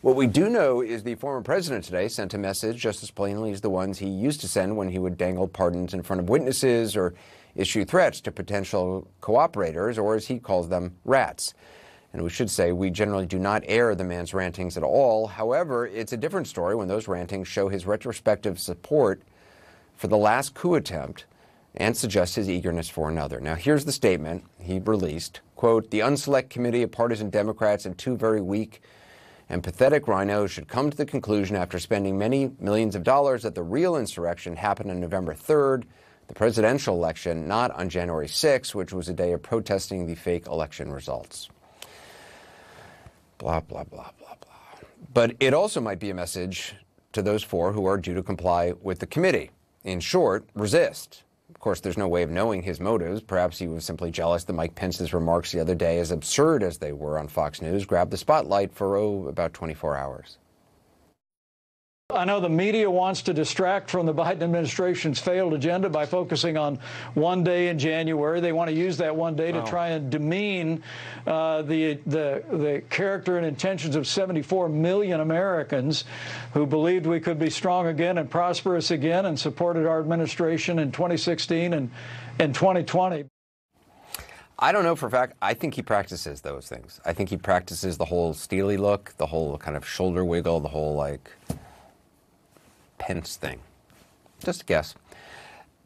What we do know is the former president today sent a message just as plainly as the ones he used to send when he would dangle pardons in front of witnesses or issue threats to potential cooperators, or as he calls them, rats. And we should say we generally do not air the man's rantings at all. However, it's a different story when those rantings show his retrospective support for the last coup attempt and suggest his eagerness for another. Now, here's the statement he released. Quote, "The unselect committee of partisan Democrats and two very weak and pathetic rhinos should come to the conclusion after spending many millions of dollars that the real insurrection happened on November 3rd, the presidential election, not on January 6th, which was a day of protesting the fake election results." Blah, blah, blah, blah, blah. But it also might be a message to those four who are due to comply with the committee. In short, resist. Of course, there's no way of knowing his motives. Perhaps he was simply jealous that Mike Pence's remarks the other day, as absurd as they were on Fox News, grabbed the spotlight for, about 24 hours. I know the media wants to distract from the Biden administration's failed agenda by focusing on one day in January. They want to use that one day to try and demean the character and intentions of 74 million Americans who believed we could be strong again and prosperous again and supported our administration in 2016 and 2020. I don't know for a fact. I think he practices those things. I think he practices the whole steely look, the whole kind of shoulder wiggle, the whole like Pence thing. Just a guess.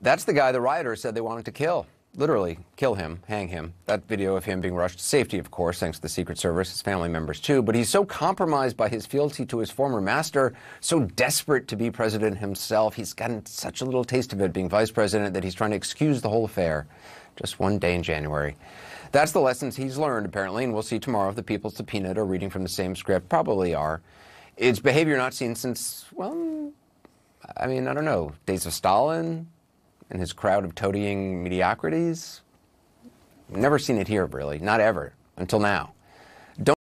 That's the guy the rioters said they wanted to kill. Literally kill him, hang him. That video of him being rushed to safety, of course, thanks to the Secret Service, his family members too. But he's so compromised by his fealty to his former master, so desperate to be president himself. He's gotten such a little taste of it being vice president that he's trying to excuse the whole affair. Just one day in January. That's the lessons he's learned, apparently, and we'll see tomorrow if the people subpoenaed are reading from the same script. Probably are. It's behavior not seen since, well, I mean, I don't know, days of Stalin and his crowd of toadying mediocrities. Never seen it here, really. Not ever, until now.